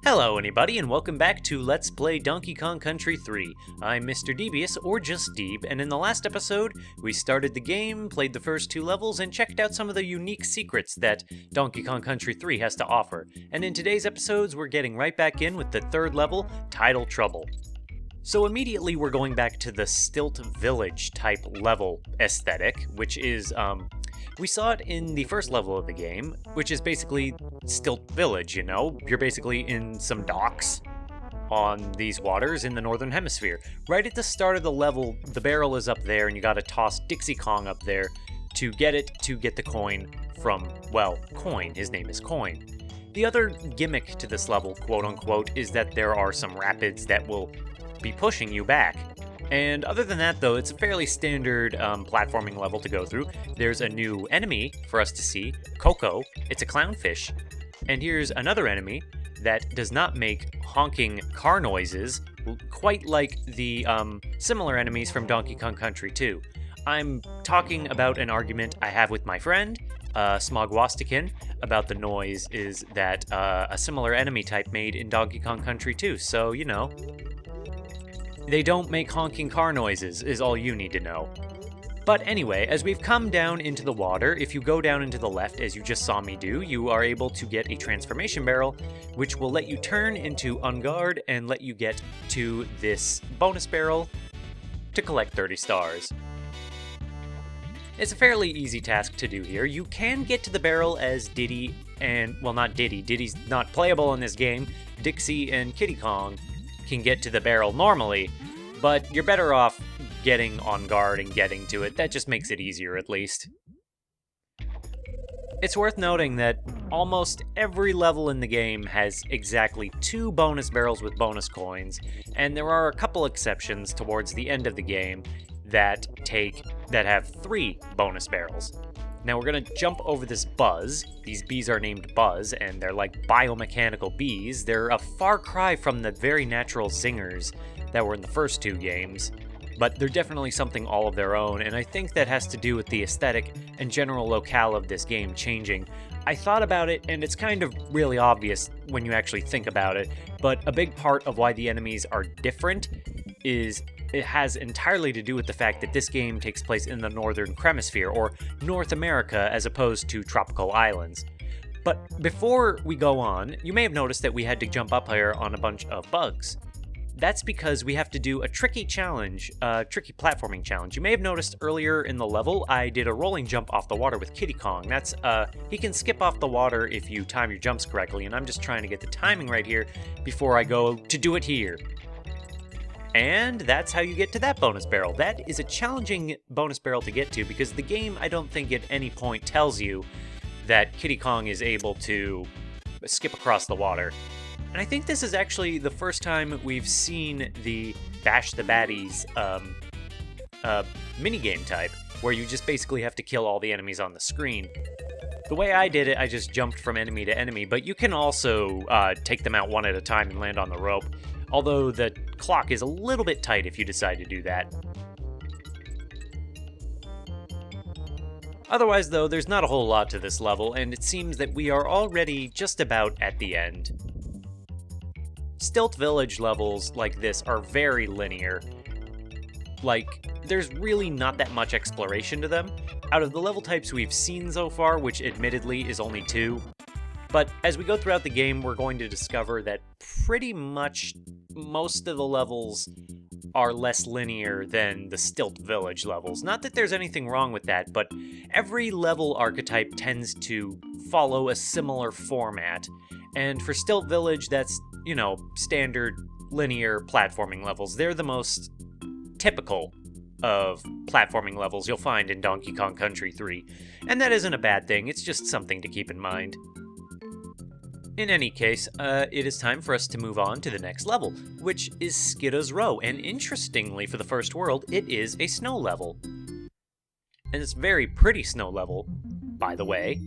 Hello anybody, and welcome back to Let's Play Donkey Kong Country 3. I'm Mr. Devious, or just Deeb, and in the last episode, we started the game, played the first two levels, and checked out some of the unique secrets that Donkey Kong Country 3 has to offer. And in today's episodes, we're getting right back in with the third level, Tidal Trouble. So immediately we're going back to the Stilt Village type level aesthetic, which is, we saw it in the first level of the game, which is basically Stilt Village, you know? You're basically in some docks on these waters in the Northern Hemisphere. Right at the start of the level, the barrel is up there, and you gotta toss Dixie Kong up there to get the coin from, well, Coin. His name is Coin. The other gimmick to this level, quote-unquote, is that there are some rapids that will be pushing you back. And other than that, though, it's a fairly standard platforming level to go through. There's a new enemy for us to see, Coco. It's a clownfish. And here's another enemy that does not make honking car noises, quite like the similar enemies from Donkey Kong Country 2. I'm talking about an argument I have with my friend, Smogwastikin, about the noise is that a similar enemy type made in Donkey Kong Country 2, so, you know. They don't make honking car noises, is all you need to know. But anyway, as we've come down into the water, if you go down into the left, as you just saw me do, you are able to get a transformation barrel, which will let you turn into On Guard and let you get to this bonus barrel to collect 30 stars. It's a fairly easy task to do here. You can get to the barrel as Diddy and, well, not Diddy. Diddy's not playable in this game. Dixie and Kiddy Kong can get to the barrel normally, but you're better off getting On Guard and getting to it. That just makes it easier, at least. It's worth noting that almost every level in the game has exactly 2 bonus barrels with bonus coins, and there are a couple exceptions towards the end of the game that have 3 bonus barrels. Now we're gonna jump over this Buzz. These bees are named Buzz, and they're like biomechanical bees. They're a far cry from the very natural zingers that were in the first 2 games, but they're definitely something all of their own, and I think that has to do with the aesthetic and general locale of this game changing. I thought about it, and it's kind of really obvious when you actually think about it, but a big part of why the enemies are different is it has entirely to do with the fact that this game takes place in the Northern Hemisphere, or North America, as opposed to tropical islands. But before we go on, you may have noticed that we had to jump up here on a bunch of bugs. That's because we have to do a tricky challenge, tricky platforming challenge. You may have noticed earlier in the level, I did a rolling jump off the water with Kiddy Kong. That's, he can skip off the water if you time your jumps correctly, and I'm just trying to get the timing right here before I go to do it here. And that's how you get to that bonus barrel. That is a challenging bonus barrel to get to because the game, I don't think at any point tells you that Kiddy Kong is able to skip across the water. And I think this is actually the first time we've seen the Bash the Baddies minigame type, where you just basically have to kill all the enemies on the screen. The way I did it, I just jumped from enemy to enemy, but you can also take them out one at a time and land on the rope. Although the clock is a little bit tight if you decide to do that. Otherwise, though, there's not a whole lot to this level, and it seems that we are already just about at the end. Stilt Village levels like this are very linear. Like, there's really not that much exploration to them. Out of the level types we've seen so far, which admittedly is only 2, but as we go throughout the game, we're going to discover that pretty much most of the levels are less linear than the Stilt Village levels. Not that there's anything wrong with that, but every level archetype tends to follow a similar format. And for Stilt Village, that's, you know, standard linear platforming levels. They're the most typical of platforming levels you'll find in Donkey Kong Country 3. And that isn't a bad thing, it's just something to keep in mind. In any case, it is time for us to move on to the next level, which is Skitters Ro, and interestingly for the first world, it is a snow level. And it's a very pretty snow level, by the way.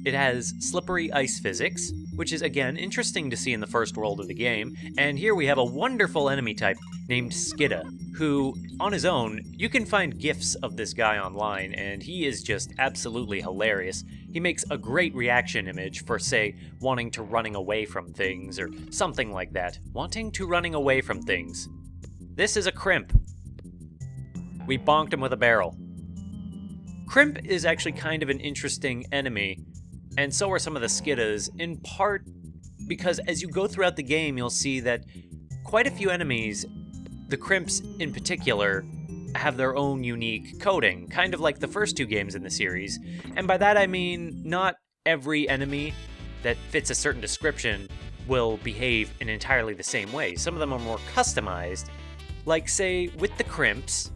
It has slippery ice physics, which is again interesting to see in the first world of the game, and here we have a wonderful enemy type named Skidda, who, on his own, you can find GIFs of this guy online, and he is just absolutely hilarious. He He makes a great reaction image for, say, wanting to running away from things, or something like that. Wanting to running away from things. This is a crimp. We bonked him with a barrel. Crimp is actually kind of an interesting enemy, and so are some of the Skitters, in part because as you go throughout the game, you'll see that quite a few enemies, the Crimps in particular, have their own unique coding, kind of like the first two games in the series. And by that I mean not every enemy that fits a certain description will behave in entirely the same way. Some of them are more customized, like say with the Crimps.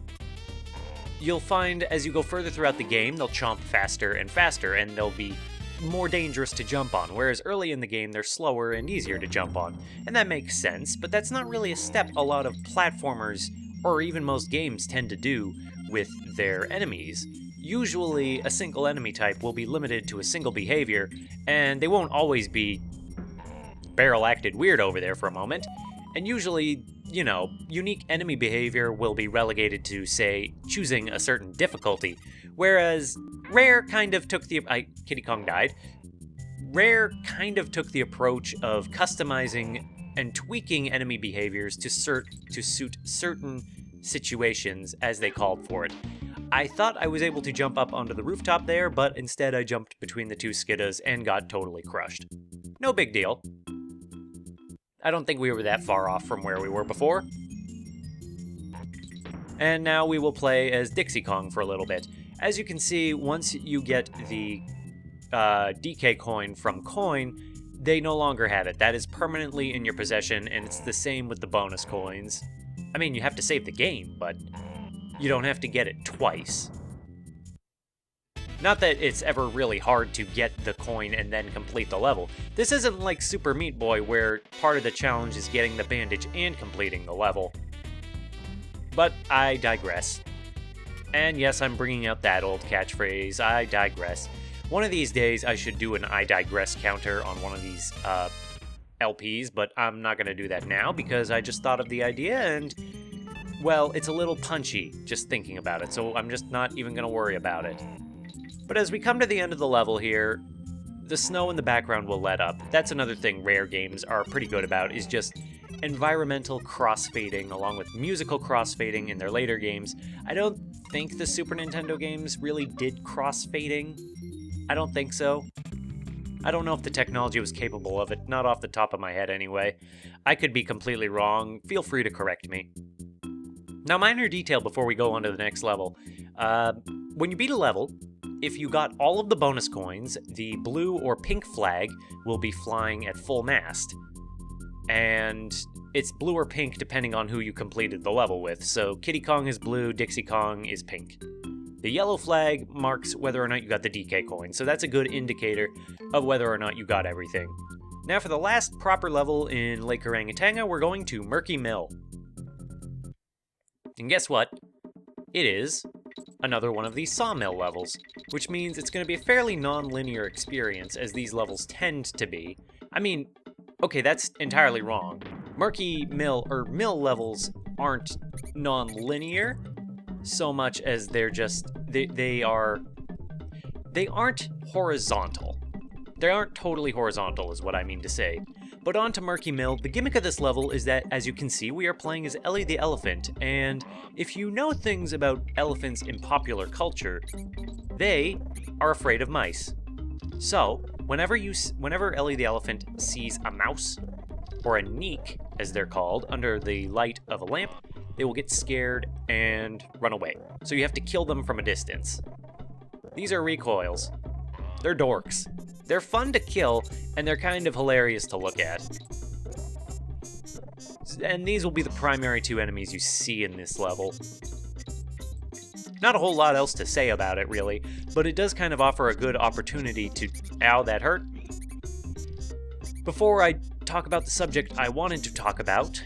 You'll find as you go further throughout the game, they'll chomp faster and faster, and they'll be more dangerous to jump on, whereas early in the game they're slower and easier to jump on. And that makes sense, but that's not really a step a lot of platformers, or even most games, tend to do with their enemies. Usually, a single enemy type will be limited to a single behavior, and they won't always be barrel-acted weird over there for a moment, and usually, you know, unique enemy behavior will be relegated to, say, choosing a certain difficulty, whereas Rare kind of took the... Kitty Kong died. Rare kind of took the approach of customizing and tweaking enemy behaviors to suit certain situations as they called for it. I thought I was able to jump up onto the rooftop there, but instead I jumped between the two Skitters and got totally crushed. No big deal. I don't think we were that far off from where we were before. And now we will play as Dixie Kong for a little bit. As you can see, once you get the DK coin from Coin, they no longer have it. That is permanently in your possession, and it's the same with the bonus coins. I mean, you have to save the game, but you don't have to get it twice. Not that it's ever really hard to get the coin and then complete the level. This isn't like Super Meat Boy, where part of the challenge is getting the bandage and completing the level. But I digress. And yes, I'm bringing out that old catchphrase, I digress. One of these days I should do an I digress counter on one of these LPs, but I'm not going to do that now because I just thought of the idea and, well, it's a little punchy just thinking about it, so I'm just not even going to worry about it. But as we come to the end of the level here, the snow in the background will let up. That's another thing Rare games are pretty good about, is just environmental crossfading along with musical crossfading in their later games. I don't think the Super Nintendo games really did crossfading. I don't think so. I don't know if the technology was capable of it, not off the top of my head anyway. I could be completely wrong. Feel free to correct me. Now, minor detail before we go on to the next level. When you beat a level, if you got all of the bonus coins, the blue or pink flag will be flying at full mast. And it's blue or pink depending on who you completed the level with. So Kitty Kong is blue, Dixie Kong is pink. The yellow flag marks whether or not you got the DK coin, so that's a good indicator of whether or not you got everything. Now for the last proper level in Lake Orangatanga, we're going to Murky Mill. And guess what? It is another one of these sawmill levels, which means it's going to be a fairly non-linear experience, as these levels tend to be. I mean, okay, that's entirely wrong. Murky Mill, or mill levels, aren't non-linear so much as they're just, they aren't horizontal. They aren't totally horizontal is what I mean to say. But on to Murky Mill, the gimmick of this level is that, as you can see, we are playing as Ellie the elephant, and if you know things about elephants in popular culture, they are afraid of mice. So, whenever Ellie the elephant sees a mouse, or a neek, as they're called, under the light of a lamp, they will get scared and run away. So you have to kill them from a distance. These are recoils. They're dorks. They're fun to kill, and they're kind of hilarious to look at. And these will be the primary two enemies you see in this level. Not a whole lot else to say about it, really, but it does kind of offer a good opportunity to... Ow, that hurt. Before I talk about the subject I wanted to talk about,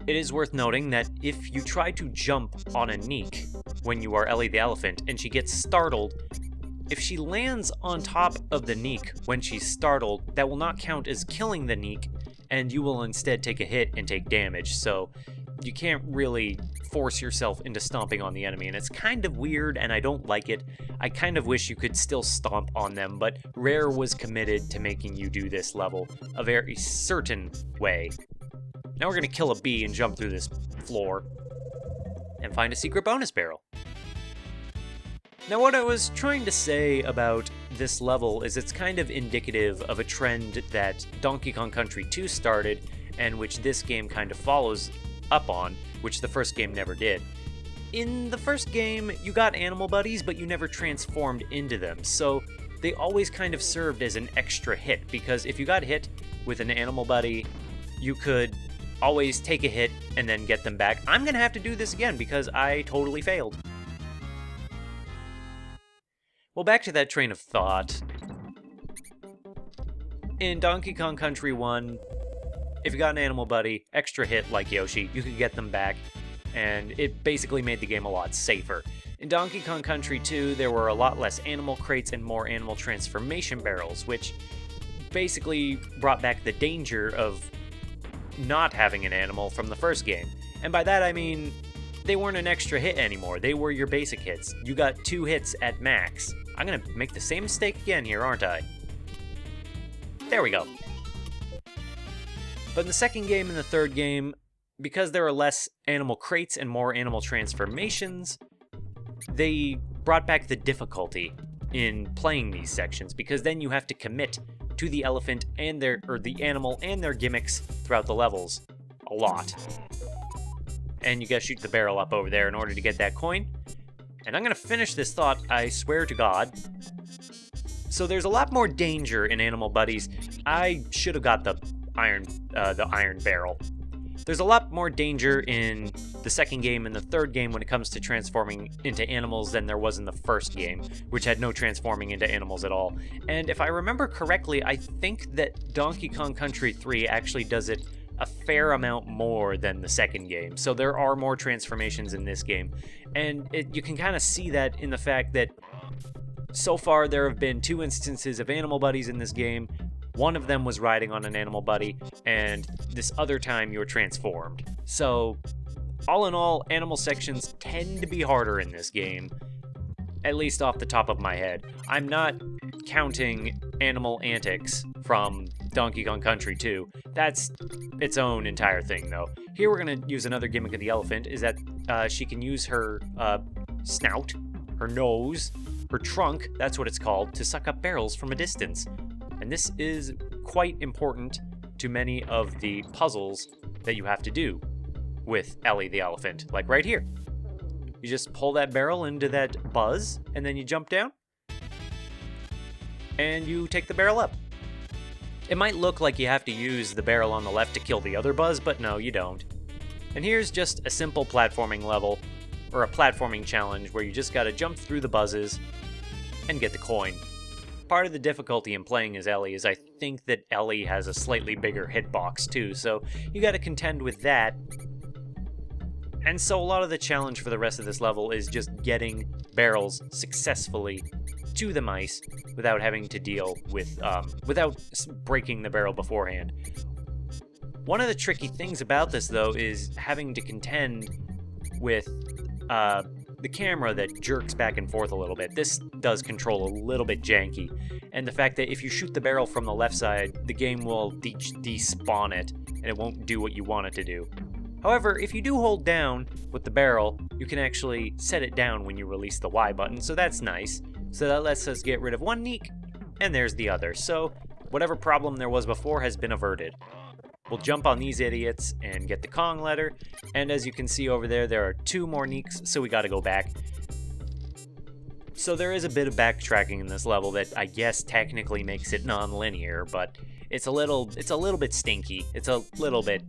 it is worth noting that if you try to jump on a neek when you are Ellie the elephant and she gets startled, if she lands on top of the neek when she's startled, that will not count as killing the neek, and you will instead take a hit and take damage. So you can't really force yourself into stomping on the enemy, and it's kind of weird, and I don't like it. I kind of wish you could still stomp on them, but Rare was committed to making you do this level a very certain way. Now we're gonna kill a bee and jump through this floor and find a secret bonus barrel. Now what I was trying to say about this level is it's kind of indicative of a trend that Donkey Kong Country 2 started, and which this game kind of follows up on, which the first game never did. In the first game, you got animal buddies, but you never transformed into them, so they always kind of served as an extra hit, because if you got hit with an animal buddy, you could always take a hit and then get them back. I'm gonna have to do this again because I totally failed. Well, back to that train of thought. In Donkey Kong Country 1, if you got an animal buddy, extra hit like Yoshi, you could get them back, and it basically made the game a lot safer. In Donkey Kong Country 2, there were a lot less animal crates and more animal transformation barrels, which basically brought back the danger of not having an animal from the first game. And by that I mean, they weren't an extra hit anymore, they were your basic hits. You got 2 hits at max. I'm gonna make the same mistake again here, aren't I? There we go. But in the second game and the third game, because there are less animal crates and more animal transformations, they brought back the difficulty in playing these sections, because then you have to commit to the elephant and the animal and their gimmicks throughout the levels a lot. And you gotta shoot the barrel up over there in order to get that coin. And I'm gonna finish this thought, I swear to God. So there's a lot more danger in animal buddies. I should have got the iron barrel. There's a lot more danger in the second game and the third game when it comes to transforming into animals than there was in the first game, which had no transforming into animals at all. And if I remember correctly, I think that Donkey Kong Country 3 actually does it a fair amount more than the second game. So there are more transformations in this game. And you can kind of see that in the fact that so far there have been 2 instances of animal buddies in this game. One of them was riding on an animal buddy, and this other time you were transformed. So, all in all, animal sections tend to be harder in this game, at least off the top of my head. I'm not counting animal antics from Donkey Kong Country 2. That's its own entire thing, though. Here we're going to use another gimmick of the elephant, is that she can use her snout, her nose, her trunk, that's what it's called, to suck up barrels from a distance. And this is quite important to many of the puzzles that you have to do with Ellie the elephant, like right here. You just pull that barrel into that buzz, and then you jump down, and you take the barrel up. It might look like you have to use the barrel on the left to kill the other buzz, but no, you don't. And here's just a simple platforming level, or a platforming challenge, where you just gotta jump through the buzzes and get the coin. Part of the difficulty in playing as Ellie is I think that Ellie has a slightly bigger hitbox too, so you gotta contend with that. And so a lot of the challenge for the rest of this level is just getting barrels successfully to the mice without having to deal with, without breaking the barrel beforehand. One of the tricky things about this, though, is having to contend with the camera that jerks back and forth a little bit. This does control a little bit janky, and the fact that if you shoot the barrel from the left side, the game will despawn it, and it won't do what you want it to do. However, if you do hold down with the barrel, you can actually set it down when you release the Y button, so that's nice. So that lets us get rid of one neek, and there's the other. So whatever problem there was before has been averted. We'll jump on these idiots and get the Kong letter, and as you can see over there, there are 2 more neeks, so we gotta go back. So there is a bit of backtracking in this level that I guess technically makes it non-linear, but it's a little bit stinky. It's a little bit,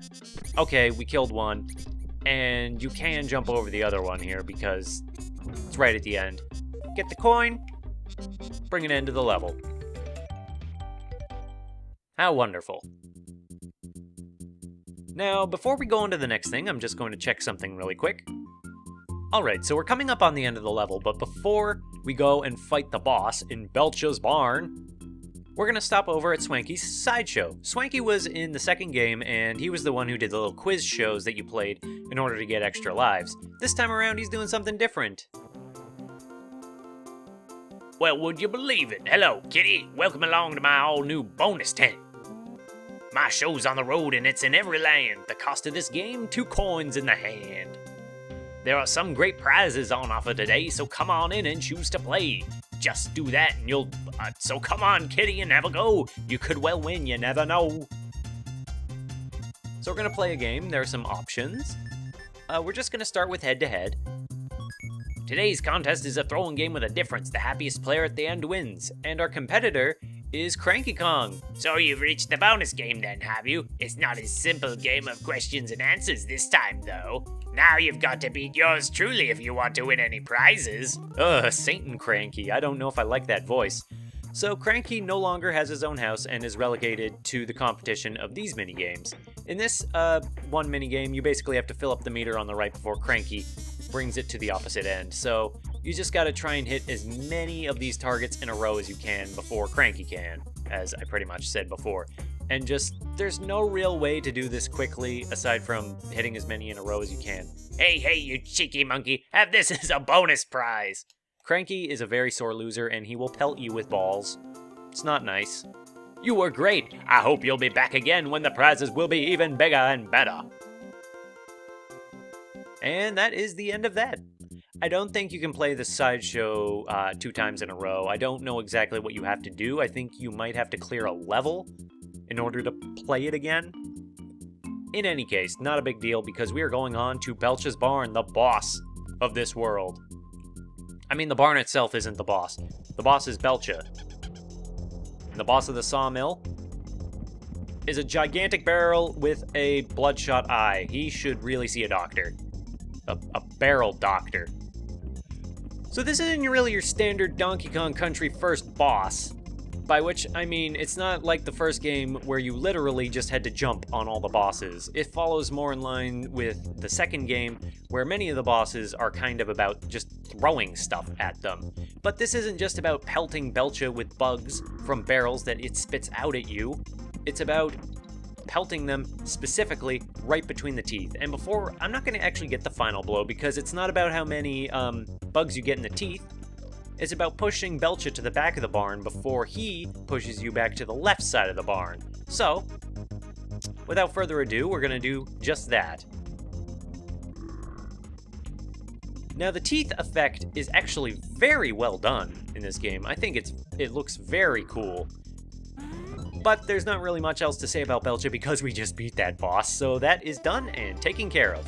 okay, we killed one, and you can jump over the other one here because it's right at the end. Get the coin, bring an end to the level. How wonderful. Now, before we go on to the next thing, I'm just going to check something really quick. Alright, so we're coming up on the end of the level, but before we go and fight the boss in Belchers Barn, we're gonna stop over at Swanky's sideshow. Swanky was in the second game, and he was the one who did the little quiz shows that you played in order to get extra lives. This time around, he's doing something different. Well, would you believe it? Hello, kitty. Welcome along to my all-new bonus tent. My show's on the road and it's in every land. The cost of this game, 2 coins in the hand. There are some great prizes on offer today, so come on in and choose to play. Just do that and you'll... so come on, kitty, and have a go. You could well win, you never know. So we're gonna play a game. There are some options. We're just gonna start with head-to-head. Today's contest is a throwing game with a difference. The happiest player at the end wins. And our competitor is Cranky Kong. So you've reached the bonus game then, have you? It's not a simple game of questions and answers this time, though. Now you've got to beat yours truly if you want to win any prizes. Saint and Cranky. I don't know if I like that voice. So Cranky no longer has his own house and is relegated to the competition of these minigames. In this one minigame, you basically have to fill up the meter on the right before Cranky brings it to the opposite end. So you just gotta try and hit as many of these targets in a row as you can before Cranky can, as I pretty much said before. And just, there's no real way to do this quickly aside from hitting as many in a row as you can. Hey, you cheeky monkey, have this as a bonus prize. Cranky is a very sore loser and he will pelt you with balls. It's not nice. You were great. I hope you'll be back again when the prizes will be even bigger and better. And that is the end of that. I don't think you can play the sideshow 2 times in a row. I don't know exactly what you have to do. I think you might have to clear a level in order to play it again. In any case, not a big deal because we are going on to Belchers Barn, the boss of this world. I mean, the barn itself isn't the boss. The boss is Belcher. And the boss of the sawmill is a gigantic barrel with a bloodshot eye. He should really see a doctor. A barrel doctor. So this isn't really your standard Donkey Kong Country first boss. By which, I mean, it's not like the first game where you literally just had to jump on all the bosses. It follows more in line with the second game, where many of the bosses are kind of about just throwing stuff at them. But this isn't just about pelting Belcher with bugs from barrels that it spits out at you. It's about pelting them specifically right between the teeth. And before, I'm not going to actually get the final blow because it's not about how many bugs you get in the teeth. It's about pushing Belcher to the back of the barn before he pushes you back to the left side of the barn. So, without further ado, we're going to do just that. Now, the teeth effect is actually very well done in this game. I think it looks very cool. But there's not really much else to say about Belcher because we just beat that boss, so that is done and taken care of.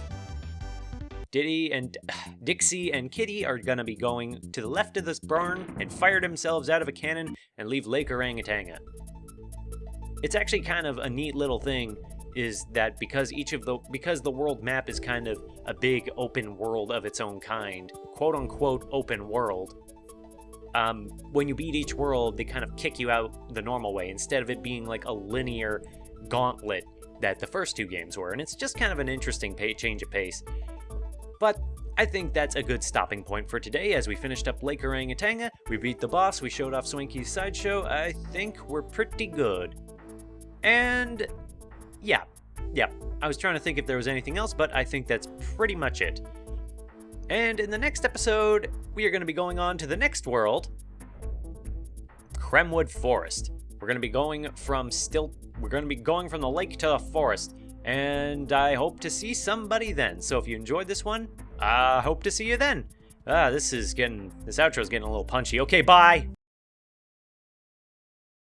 Dixie and Kitty are gonna be going to the left of this barn and fire themselves out of a cannon and leave Lake Orangatanga. It's actually kind of a neat little thing is that because the world map is kind of a big open world of its own kind, quote unquote open world, when you beat each world, they kind of kick you out the normal way instead of it being like a linear gauntlet that the first 2 games were, and it's just kind of an interesting change of pace. But I think that's a good stopping point for today as we finished up Lake Orangatanga, we beat the boss, we showed off Swanky's sideshow. I think we're pretty good. And yeah, I was trying to think if there was anything else, but I think that's pretty much it. And in the next episode, we are going to be going on to the next world, Cremwood Forest. We're going to be going from the lake to the forest, and I hope to see somebody then. So if you enjoyed this one, I hope to see you then. This outro's getting a little punchy. Okay, bye!